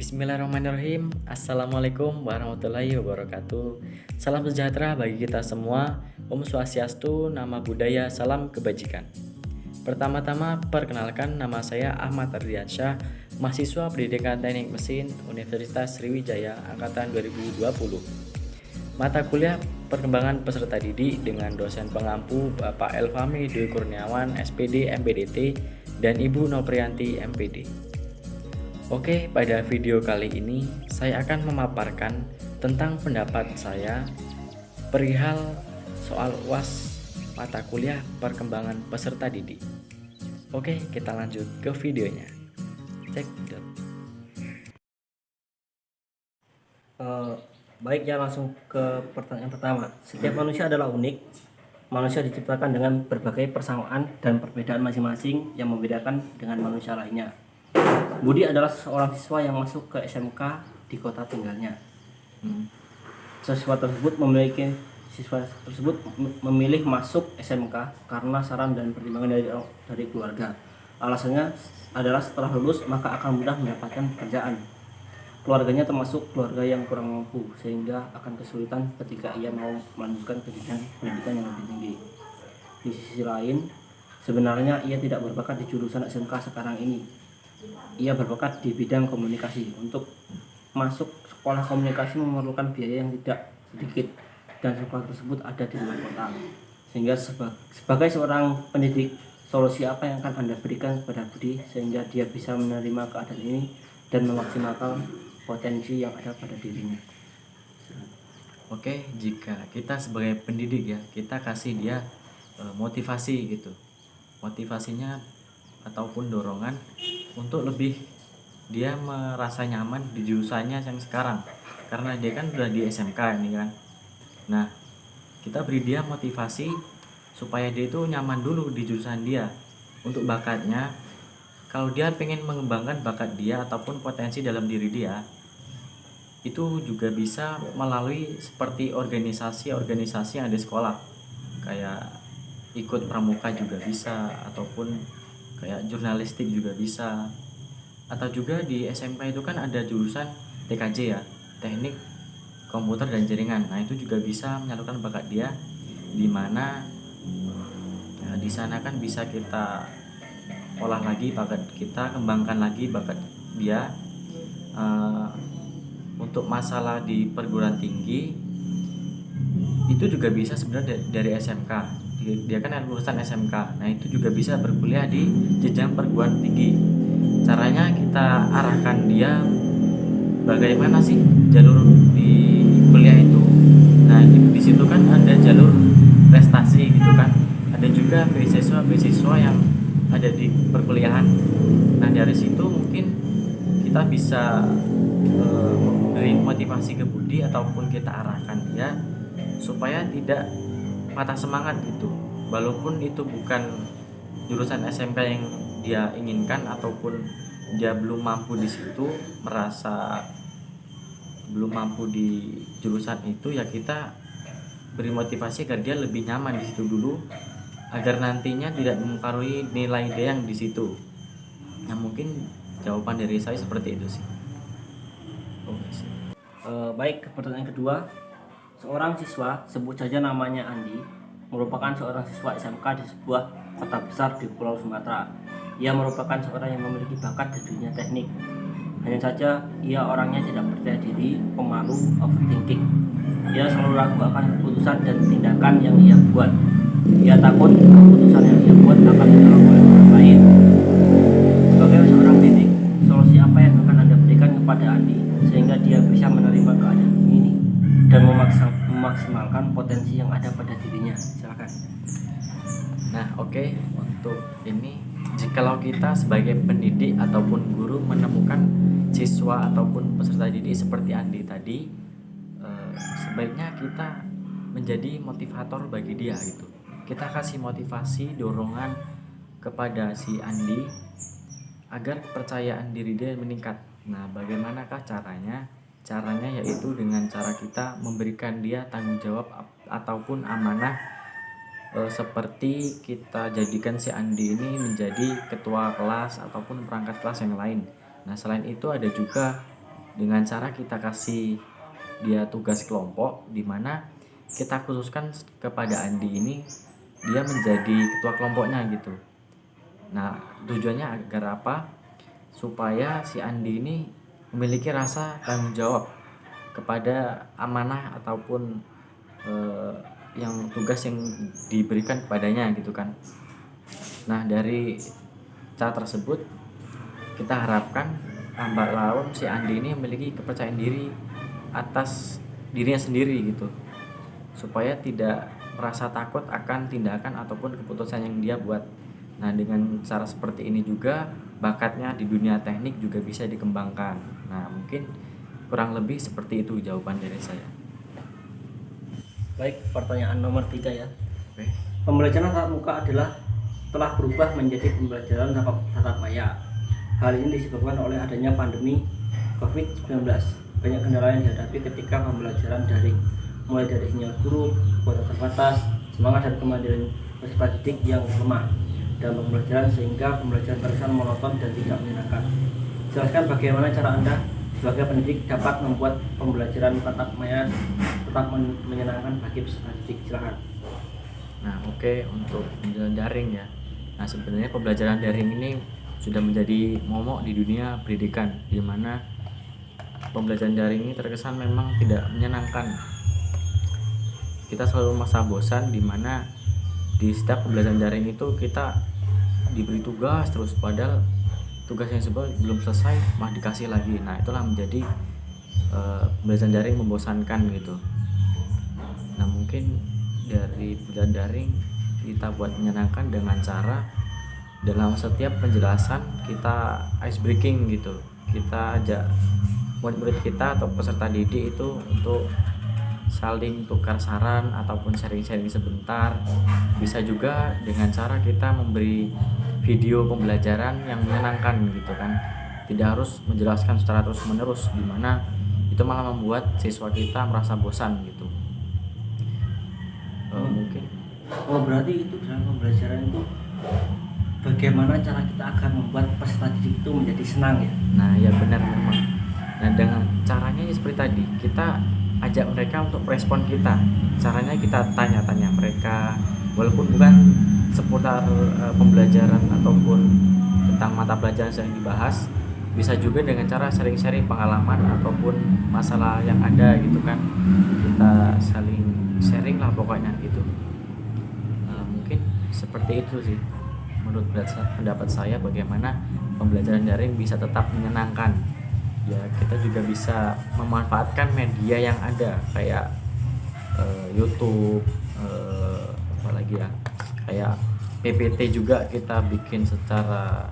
Bismillahirrahmanirrahim. Assalamualaikum warahmatullahi wabarakatuh. Salam sejahtera bagi kita semua. Om Swastiastu, Nama Budaya, Salam Kebajikan. Pertama-tama perkenalkan, nama saya Ahmad Ardiansyah, mahasiswa Pendidikan Teknik Mesin Universitas Sriwijaya angkatan 2020. Mata kuliah Perkembangan Peserta Didik dengan dosen pengampu Bapak Elfami Dwi Kurniawan SPD MPDT dan Ibu Noprianti MPD. Oke, pada video kali ini saya akan memaparkan tentang pendapat saya perihal soal UAS mata kuliah perkembangan peserta didik. Oke, kita lanjut ke videonya. Cek. Baik ya, langsung ke pertanyaan pertama. Setiap manusia adalah unik. Manusia diciptakan dengan berbagai persamaan dan perbedaan masing-masing yang membedakan dengan manusia lainnya. Budi adalah seorang siswa yang masuk ke SMK di kota tinggalnya. Siswa tersebut memilih masuk SMK karena saran dan pertimbangan dari keluarga. Alasannya adalah setelah lulus maka akan mudah mendapatkan pekerjaan. Keluarganya termasuk keluarga yang kurang mampu sehingga akan kesulitan ketika ia mau melanjutkan ke jenjang pendidikan yang lebih tinggi. Di sisi lain, sebenarnya ia tidak berbakat di jurusan SMK sekarang ini. Ia berbakat di bidang komunikasi. Untuk masuk sekolah komunikasi memerlukan biaya yang tidak sedikit dan sekolah tersebut ada di luar kota. Sehingga sebagai seorang pendidik, solusi apa yang akan Anda berikan kepada Budi sehingga dia bisa menerima keadaan ini dan memaksimalkan potensi yang ada pada dirinya? Oke, jika kita sebagai pendidik ya, kita kasih dia motivasi gitu. Motivasinya ataupun dorongan untuk lebih dia merasa nyaman di jurusannya yang sekarang, karena dia kan sudah di SMK ini kan. Nah, kita beri dia motivasi supaya dia itu nyaman dulu di jurusan dia. Untuk bakatnya, kalau dia pengen mengembangkan bakat dia ataupun potensi dalam diri dia, itu juga bisa melalui seperti organisasi-organisasi yang ada di sekolah, kayak ikut pramuka juga bisa, ataupun kayak jurnalistik juga bisa. Atau juga di SMK itu kan ada jurusan TKJ ya, Teknik Komputer dan Jaringan. Nah, itu juga bisa menyalurkan bakat dia, di mana di sana kan bisa kita olah lagi bakat kita, kembangkan lagi bakat dia. Untuk masalah di perguruan tinggi itu juga bisa sebenarnya dari SMK. Dia kan lulusan SMK. Nah, itu juga bisa berkuliah di jenjang perguruan tinggi. Caranya kita arahkan dia bagaimana sih jalur di kuliah itu. Nah, di situ kan ada jalur prestasi gitu kan. Ada juga beasiswa yang ada di perkuliahan. Nah, dari situ mungkin kita bisa memberi motivasi ke Budi ataupun kita arahkan dia supaya tidak patah semangat gitu, walaupun itu bukan jurusan SMK yang dia inginkan ataupun dia belum mampu di situ, merasa belum mampu di jurusan itu, ya kita beri motivasi agar dia lebih nyaman di situ dulu, agar nantinya tidak mempengaruhi nilai dia yang di situ. Nah, mungkin jawaban dari saya seperti itu sih. Baik, pertanyaan kedua. Seorang siswa, sebut saja namanya Andi, merupakan seorang siswa SMK di sebuah kota besar di Pulau Sumatera. Ia merupakan seorang yang memiliki bakat di dunia teknik. Hanya saja ia orangnya tidak percaya diri, pemalu, overthinking. Ia selalu ragu akan keputusan dan tindakan yang ia buat. Ia takut keputusan yang ia buat akan diterima oleh orang lain. Sebagai seorang pendidik, solusi apa yang akan Anda berikan kepada Andi sehingga dia bisa menerima keadaan ini dan memaksimalkan potensi yang ada pada dirinya? Silakan. Nah, oke. Untuk ini, jikalau kita sebagai pendidik ataupun guru menemukan siswa ataupun peserta didik seperti Andi tadi, sebaiknya kita menjadi motivator bagi dia gitu. Kita kasih motivasi, dorongan kepada si Andi agar kepercayaan diri dia meningkat. Nah, bagaimanakah caranya? Caranya yaitu dengan cara kita memberikan dia tanggung jawab ataupun amanah, seperti kita jadikan si Andi ini menjadi ketua kelas ataupun perangkat kelas yang lain. Nah, selain itu ada juga dengan cara kita kasih dia tugas kelompok, di mana kita khususkan kepada Andi ini dia menjadi ketua kelompoknya gitu. Nah, tujuannya agar apa? Supaya si Andi ini memiliki rasa tanggung jawab kepada amanah ataupun yang tugas yang diberikan kepadanya gitu kan. Nah, dari cara tersebut kita harapkan lambat laun si Andi ini memiliki kepercayaan diri atas dirinya sendiri gitu, supaya tidak merasa takut akan tindakan ataupun keputusan yang dia buat. Nah, dengan cara seperti ini juga bakatnya di dunia teknik juga bisa dikembangkan. Nah, mungkin kurang lebih seperti itu jawaban dari saya. Baik, pertanyaan nomor 3 ya. Oke. Pembelajaran tatap muka adalah telah berubah menjadi pembelajaran tatap maya. Hal ini disebabkan oleh adanya pandemi COVID-19. Banyak kendala yang dihadapi ketika pembelajaran daring, mulai dari sinyal buruk, kuota terbatas, semangat dan kemandirian peserta didik yang lemah dalam pembelajaran, sehingga pembelajaran terkesan monoton dan tidak menyenangkan. Jelaskan bagaimana cara Anda sebagai pendidik dapat membuat pembelajaran tatap maya tetap menyenangkan bagi peserta didik. Silakan. Nah, oke, untuk pembelajaran daring ya. Nah, sebenarnya pembelajaran daring ini sudah menjadi momok di dunia pendidikan, di mana pembelajaran daring ini terkesan memang tidak menyenangkan. Kita selalu merasa bosan, di mana di setiap pembelajaran daring itu kita diberi tugas terus, padahal tugas yang sebelum belum selesai malah dikasih lagi. Nah, itulah menjadi pembelajaran daring membosankan gitu. Nah, mungkin dari pembelajaran daring kita buat menyenangkan dengan cara dalam setiap penjelasan kita ice breaking gitu. Kita ajak murid-murid kita atau peserta didik itu untuk saling tukar saran ataupun sharing-sharing sebentar. Bisa juga dengan cara kita memberi video pembelajaran yang menyenangkan gitu kan. Tidak harus menjelaskan secara terus-menerus, di mana itu malah membuat siswa kita merasa bosan gitu. Mungkin Berarti itu dalam pembelajaran itu bagaimana cara kita agar membuat peserta didik itu menjadi senang ya? Nah, ya benar memang. Nah, dengan caranya seperti tadi, kita ajak mereka untuk respon kita. Caranya kita tanya-tanya mereka, walaupun bukan seputar pembelajaran ataupun tentang mata pelajaran yang dibahas, bisa juga dengan cara sharing-sharing pengalaman ataupun masalah yang ada gitu kan. Kita saling sharing lah pokoknya gitu. Mungkin seperti itu sih menurut pendapat saya, bagaimana pembelajaran daring bisa tetap menyenangkan. Ya, kita juga bisa memanfaatkan media yang ada kayak YouTube, apalagi ya, kayak PPT juga kita bikin secara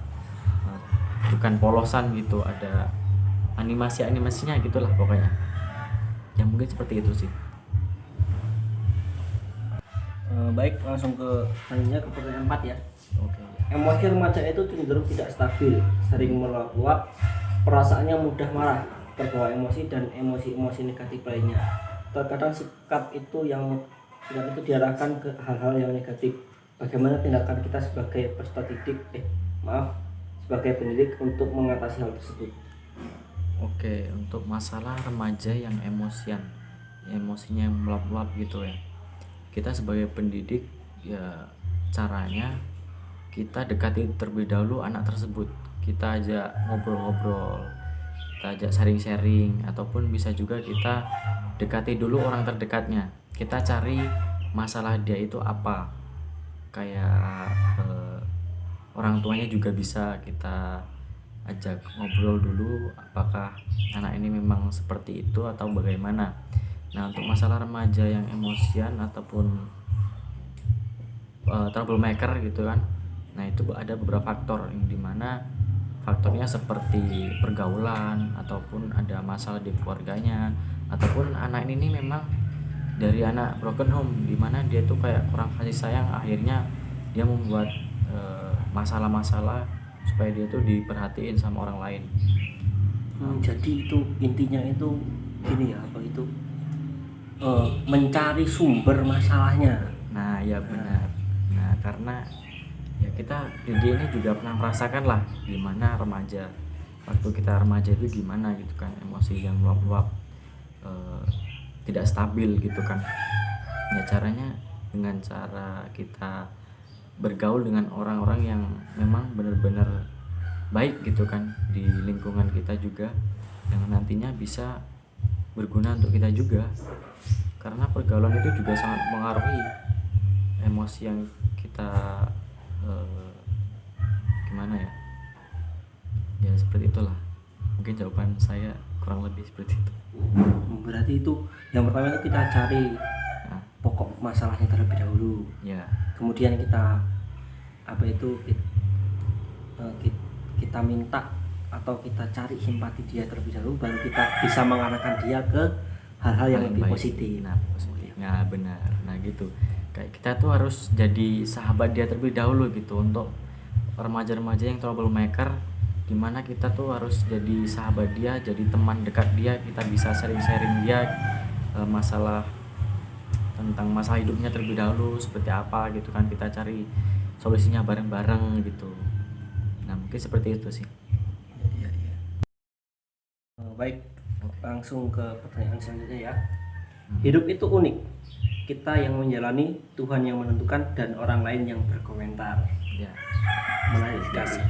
bukan polosan gitu, ada animasinya gitulah pokoknya. Ya, mungkin seperti itu sih. Baik, langsung ke selanjutnya ke pertanyaan 4 ya. Oke. Emosi remaja itu cenderung tidak stabil, sering meluap, perasaannya mudah marah, terbawa emosi dan emosi-emosi negatif lainnya. Terkadang sikap itu diarahkan ke hal-hal yang negatif. Bagaimana tindakan kita sebagai peserta didik, sebagai pendidik untuk mengatasi hal tersebut? Oke, untuk masalah remaja yang emosinya meluap-luap gitu ya. Kita sebagai pendidik ya, caranya kita dekati terlebih dahulu anak tersebut. Kita ajak ngobrol-ngobrol, kita ajak sharing-sharing, ataupun bisa juga kita dekati dulu orang terdekatnya. Kita cari masalah dia itu apa, kayak orang tuanya juga bisa kita ajak ngobrol dulu, apakah anak ini memang seperti itu atau bagaimana. Nah, untuk masalah remaja yang emosian ataupun troublemaker gitu kan, nah itu ada beberapa faktor yang dimana faktornya seperti pergaulan, ataupun ada masalah di keluarganya, ataupun anak ini memang dari anak broken home, dimana dia tuh kayak kurang kasih sayang, akhirnya dia membuat masalah-masalah supaya dia tuh diperhatiin sama orang lain. Jadi itu intinya itu gini ya, mencari sumber masalahnya. Nah, ya benar. Nah, karena ya kita di ini juga pernah merasakan lah gimana remaja waktu kita remaja itu gimana gitu kan, emosi yang meluap-luap, tidak stabil gitu kan. Ya caranya dengan cara kita bergaul dengan orang-orang yang memang benar-benar baik gitu kan di lingkungan kita juga, yang nantinya bisa berguna untuk kita juga, karena pergaulan itu juga sangat mengaruhi emosi yang kita gimana ya, ya seperti itulah. Mungkin jawaban saya kurang lebih seperti itu. Berarti itu yang pertama itu kita cari Nah, pokok masalahnya terlebih dahulu, ya kemudian kita kita minta atau kita cari simpati dia terlebih dahulu, baru kita bisa mengarahkan dia ke hal-hal yang lebih baik. positif. Nah, positif. Nah, benar. Nah, gitu. Kayak kita tuh harus jadi sahabat dia terlebih dahulu gitu, untuk remaja-remaja yang troublemaker, dimana kita tuh harus jadi sahabat dia, jadi teman dekat dia, kita bisa sharing-sharing dia masalah tentang masalah hidupnya terlebih dahulu seperti apa gitu kan, kita cari solusinya bareng-bareng gitu. Nah, mungkin seperti itu sih. Iya, iya. Baik, langsung ke pertanyaan selanjutnya ya. Hidup itu unik, kita yang menjalani, Tuhan yang menentukan, dan orang lain yang berkomentar. Ya, Menarik sekali.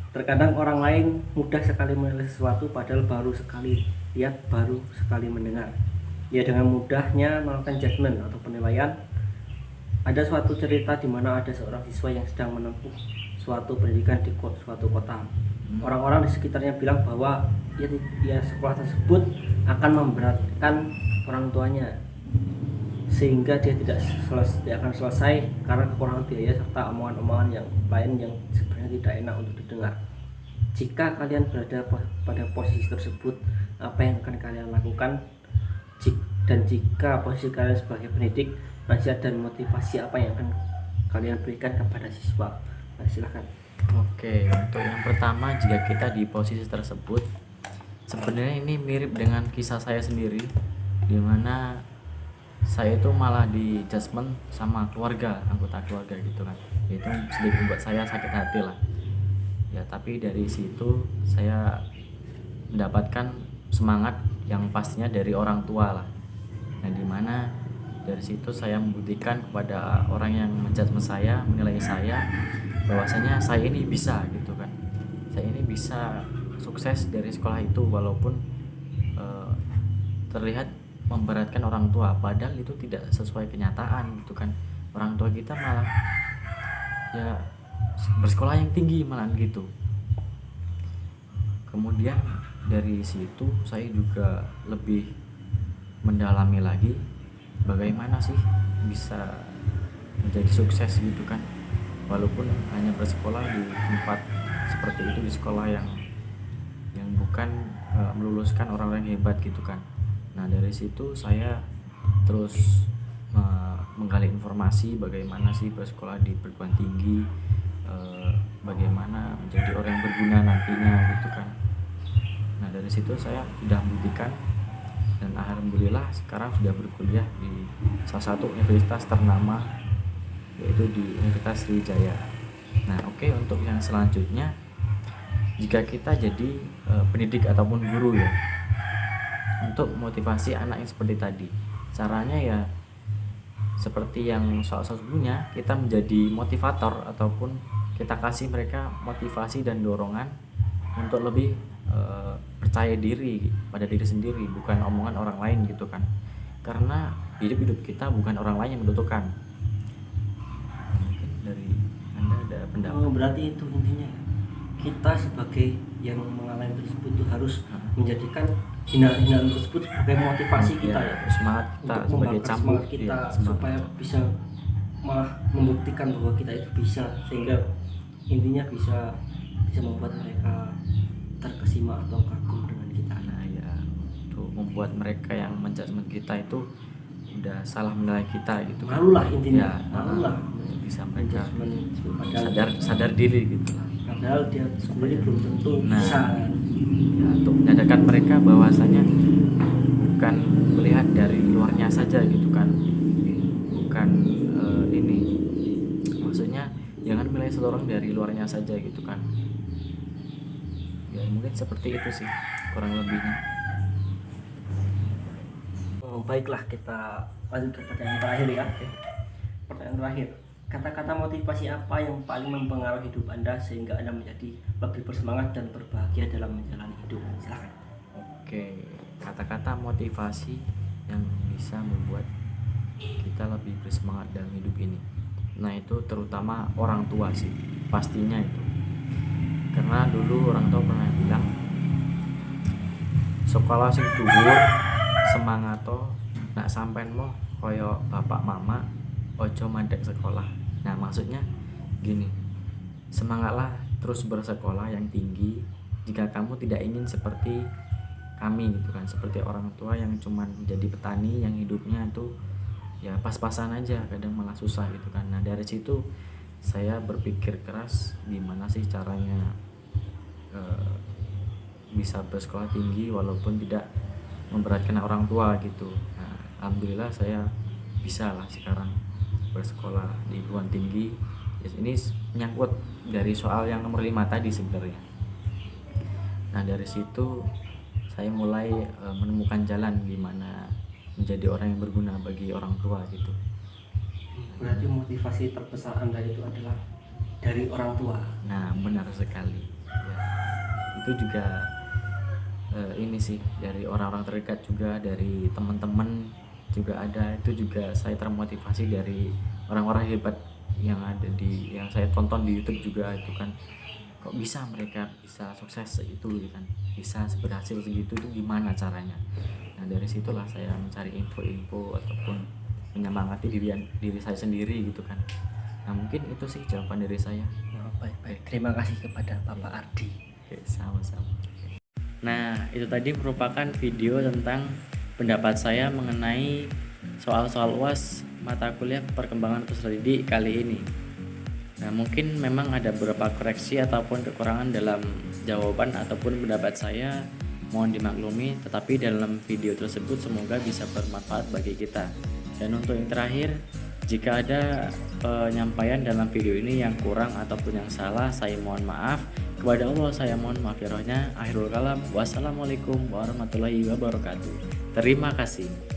Terkadang orang lain mudah sekali menilai sesuatu, padahal baru sekali lihat, baru sekali mendengar. Ya, dengan mudahnya melakukan judgement atau penilaian. Ada suatu cerita di mana ada seorang siswa yang sedang menempuh suatu pendidikan di suatu kota. Orang-orang di sekitarnya bilang bahwa dia sekolah tersebut akan memberatkan orang tuanya, sehingga dia tidak akan selesai karena kekurangan biaya serta omongan-omongan yang lain yang sebenarnya tidak enak untuk didengar. Jika kalian berada pada posisi tersebut, apa yang akan kalian lakukan? Dan jika posisi kalian sebagai pendidik, nasihat dan motivasi apa yang akan kalian berikan kepada siswa? Nah, silakan. Oke, untuk yang pertama, jika kita di posisi tersebut, sebenarnya ini mirip dengan kisah saya sendiri, dimana saya itu malah di judgement sama keluarga, anggota keluarga gitu kan. Itu sedikit membuat saya sakit hati lah ya, tapi dari situ saya mendapatkan semangat yang pastinya dari orang tua lah. Nah, dimana dari situ saya membuktikan kepada orang yang menjudgement saya, menilai saya, bahwasanya saya ini bisa gitu kan, saya ini bisa sukses dari sekolah itu, walaupun terlihat memberatkan orang tua, padahal itu tidak sesuai kenyataan gitu kan. Orang tua kita malah ya bersekolah yang tinggi malah gitu. Kemudian dari situ saya juga lebih mendalami lagi bagaimana sih bisa menjadi sukses gitu kan, walaupun hanya bersekolah di tempat seperti itu, di sekolah yang bukan meluluskan orang-orang yang hebat gitu kan. Nah, dari situ saya terus menggali informasi bagaimana sih bersekolah di perguruan tinggi, bagaimana menjadi orang yang berguna nantinya gitu kan. Nah, dari situ saya sudah membuktikan, dan alhamdulillah sekarang sudah berkuliah di salah satu universitas ternama, yaitu di Universitas Sriwijaya. Nah, oke, untuk yang selanjutnya, jika kita jadi pendidik ataupun guru ya, untuk motivasi anak yang seperti tadi, caranya ya seperti yang soal-soal sebelumnya, kita menjadi motivator ataupun kita kasih mereka motivasi dan dorongan untuk lebih percaya diri pada diri sendiri, bukan omongan orang lain gitu kan. Karena hidup kita bukan orang lain yang menentukan. Mungkin dari Anda ada pendapat? Berarti itu intinya ya, kita sebagai yang mengalami tersebut itu harus menjadikan hinaan tersebut sebagai motivasi kita ya, semangat kita untuk sebagai membakar cambuk semangat kita, ya, semangat. supaya bisa malah membuktikan bahwa kita itu bisa, sehingga intinya bisa membuat mereka terkesima atau kagum dengan kita. Nah ya, untuk membuat mereka yang menjudgment kita itu udah salah menilai kita gitu kan. Malu lah intinya, Ya, malu lah. bisa mereka Padahal sadar diri gitu lah. padahal dia sebenarnya belum tentu Nah, bisa. ya, untuk menyadarkan mereka bahwasanya bukan melihat dari luarnya saja gitu kan, bukan ini, maksudnya jangan menilai seseorang dari luarnya saja gitu kan. Ya Ya mungkin seperti itu sih kurang lebihnya. Baiklah, kita lanjut ke pertanyaan terakhir ya. Pertanyaan terakhir, kata-kata motivasi apa yang paling mempengaruhi hidup Anda sehingga Anda menjadi lebih bersemangat dan berbahagia dalam menjalani hidup? Silakan. Oke, kata-kata motivasi yang bisa membuat kita lebih bersemangat dalam hidup ini. Nah itu terutama orang tua sih, pastinya itu. Karena dulu orang tua pernah bilang, sekolah sing dhuwur semangato nak sampean mo koyo bapak mama ojo mandek sekolah. Nah maksudnya gini, semangatlah terus bersekolah yang tinggi jika kamu tidak ingin seperti kami gitu kan, seperti orang tua yang cuman jadi petani yang hidupnya itu ya pas-pasan aja, kadang malah susah gitu kan. Nah dari situ saya berpikir keras gimana sih caranya bisa bersekolah tinggi walaupun tidak memberatkan orang tua gitu. Nah, alhamdulillah saya bisa lah sekarang bersekolah di perguruan tinggi. Ini menyangkut dari soal yang nomor 5 tadi sebenarnya. Nah dari situ saya mulai menemukan jalan gimana menjadi orang yang berguna bagi orang tua gitu. Berarti motivasi terbesar Anda itu adalah dari orang tua. Nah benar sekali ya. Itu juga ini sih dari orang-orang terdekat juga, dari teman-teman juga ada. Itu juga saya termotivasi dari orang-orang hebat yang ada yang saya tonton di YouTube juga itu kan, kok bisa mereka bisa sukses itu gitu kan, bisa berhasil segitu itu gimana caranya. Nah dari situlah saya mencari info-info ataupun menyemangati diri saya sendiri gitu kan. Nah mungkin itu sih jawaban dari saya. Baik. Terima kasih kepada Bapak Ardi. Oke, sama-sama. Nah itu tadi merupakan video tentang pendapat saya mengenai soal-soal UAS mata kuliah perkembangan peserta didik kali ini. Nah mungkin memang ada beberapa koreksi ataupun kekurangan dalam jawaban ataupun pendapat saya, mohon dimaklumi, tetapi dalam video tersebut semoga bisa bermanfaat bagi kita. Dan untuk yang terakhir, jika ada penyampaian dalam video ini yang kurang ataupun yang salah, saya mohon maaf. Kepada Allah saya mohon maaf ya rohnya. Akhirul kalam, wassalamualaikum warahmatullahi wabarakatuh. Terima kasih.